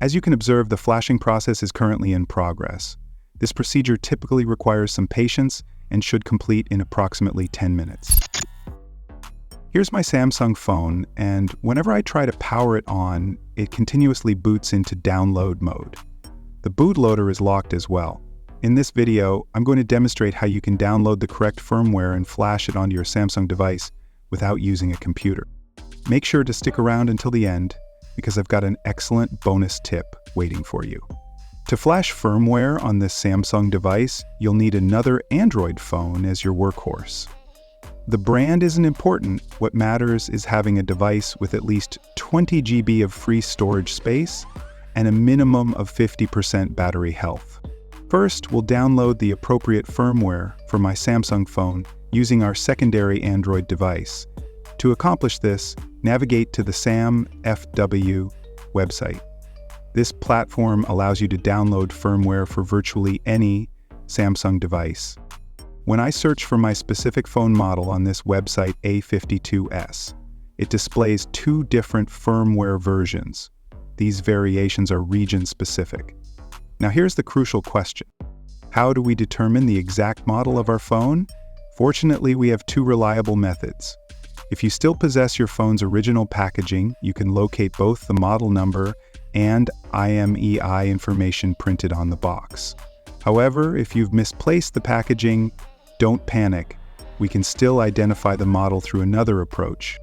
As you can observe, the flashing process is currently in progress. This procedure typically requires some patience and should complete in approximately 10 minutes. Here's my Samsung phone, and whenever I try to power it on, it continuously boots into download mode. The bootloader is locked as well. In this video, I'm going to demonstrate how you can download the correct firmware and flash it onto your Samsung device without using a computer. Make sure to stick around until the end, because I've got an excellent bonus tip waiting for you. To flash firmware on this Samsung device, you'll need another Android phone as your workhorse. The brand isn't important. What matters is having a device with at least 20 GB of free storage space and a minimum of 50% battery health. First, we'll download the appropriate firmware for my Samsung phone using our secondary Android device. To accomplish this, navigate to the SamFW website. This platform allows you to download firmware for virtually any Samsung device. When I search for my specific phone model on this website A52s, it displays two different firmware versions. These variations are region-specific. Now here's the crucial question. How do we determine the exact model of our phone? Fortunately, we have two reliable methods. If you still possess your phone's original packaging, you can locate both the model number and IMEI information printed on the box. However, if you've misplaced the packaging, don't panic. We can still identify the model through another approach.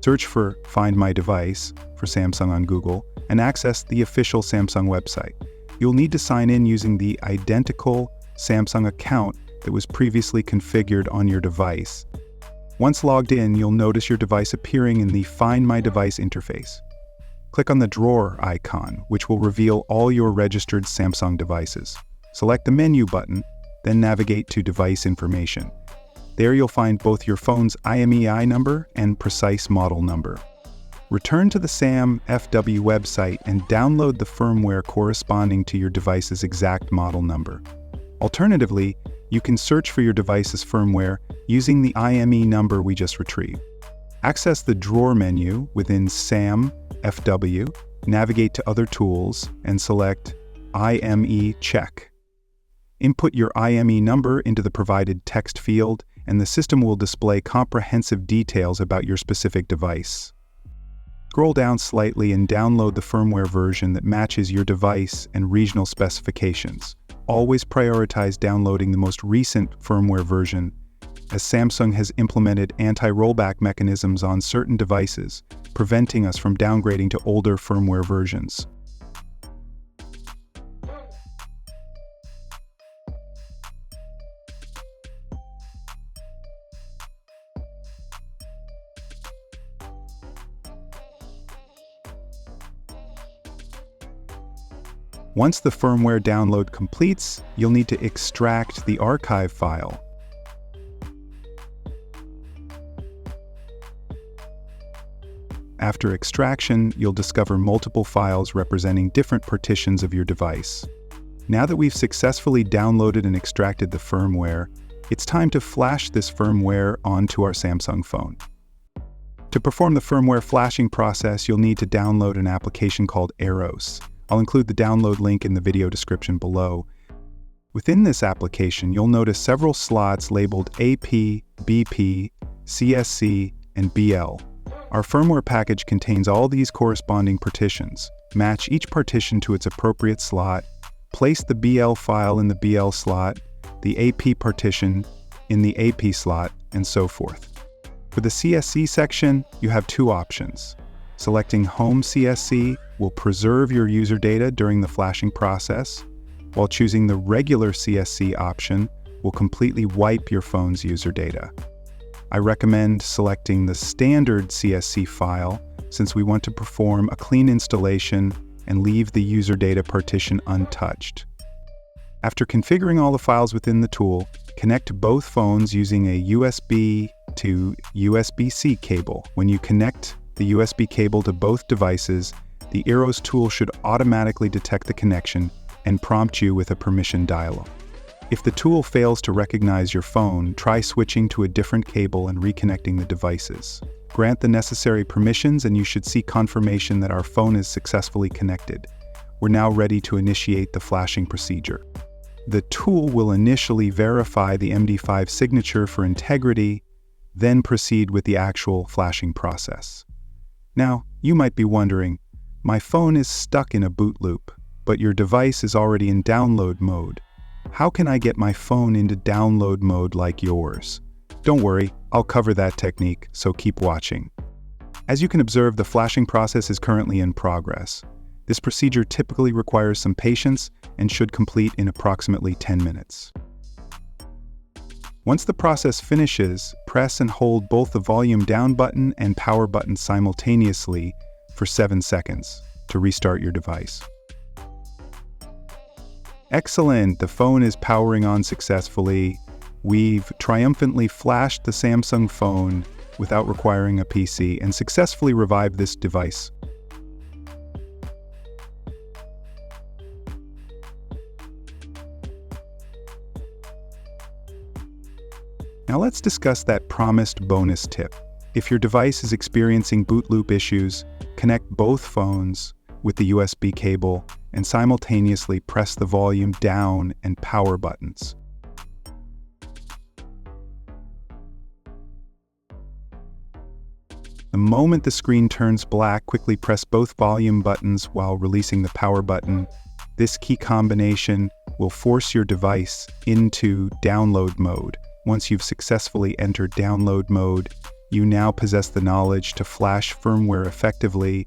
Search for Find My Device for Samsung on Google and access the official Samsung website. You'll need to sign in using the identical Samsung account that was previously configured on your device. Once logged in, you'll notice your device appearing in the Find My Device interface. Click on the drawer icon, which will reveal all your registered Samsung devices. Select the menu button, then navigate to Device Information. There you'll find both your phone's IMEI number and precise model number. Return to the SamFW website and download the firmware corresponding to your device's exact model number. Alternatively, you can search for your device's firmware using the IME number we just retrieved. Access the drawer menu within SamFW, navigate to Other Tools, and select IME Check. Input your IME number into the provided text field, and the system will display comprehensive details about your specific device. Scroll down slightly and download the firmware version that matches your device and regional specifications. Always prioritize downloading the most recent firmware version, as Samsung has implemented anti-rollback mechanisms on certain devices, preventing us from downgrading to older firmware versions. Once the firmware download completes, you'll need to extract the archive file. After extraction, you'll discover multiple files representing different partitions of your device. Now that we've successfully downloaded and extracted the firmware, it's time to flash this firmware onto our Samsung phone. To perform the firmware flashing process, you'll need to download an application called Eros. I'll include the download link in the video description below. Within this application, you'll notice several slots labeled AP, BP, CSC, and BL. Our firmware package contains all these corresponding partitions. Match each partition to its appropriate slot, place the BL file in the BL slot, the AP partition in the AP slot, and so forth. For the CSC section, you have two options. Selecting Home CSC will preserve your user data during the flashing process, while choosing the regular CSC option will completely wipe your phone's user data. I recommend selecting the standard CSC file since we want to perform a clean installation and leave the user data partition untouched. After configuring all the files within the tool, connect both phones using a USB to USB-C cable. When you connect the USB cable to both devices, the Eros Tool should automatically detect the connection and prompt you with a permission dialog. If the tool fails to recognize your phone, try switching to a different cable and reconnecting the devices. Grant the necessary permissions and you should see confirmation that our phone is successfully connected. we're now ready to initiate the flashing procedure. The tool will initially verify the MD5 signature for integrity, then proceed with the actual flashing process. Now, you might be wondering, my phone is stuck in a boot loop, but your device is already in download mode. How can I get my phone into download mode like yours? Don't worry, I'll cover that technique, so keep watching. As you can observe, the flashing process is currently in progress. This procedure typically requires some patience and should complete in approximately 10 minutes. Once the process finishes, press and hold both the volume down button and power button simultaneously for 7 seconds to restart your device. Excellent! The phone is powering on successfully. We've triumphantly flashed the Samsung phone without requiring a PC and successfully revived this device. Now let's discuss that promised bonus tip. If your device is experiencing boot loop issues, connect both phones with the USB cable and simultaneously press the volume down and power buttons. The moment the screen turns black, quickly press both volume buttons while releasing the power button. This key combination will force your device into download mode. Once you've successfully entered download mode, you now possess the knowledge to flash firmware effectively.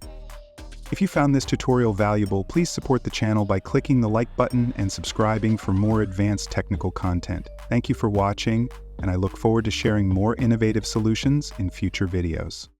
If you found this tutorial valuable, please support the channel by clicking the like button and subscribing for more advanced technical content. Thank you for watching, and I look forward to sharing more innovative solutions in future videos.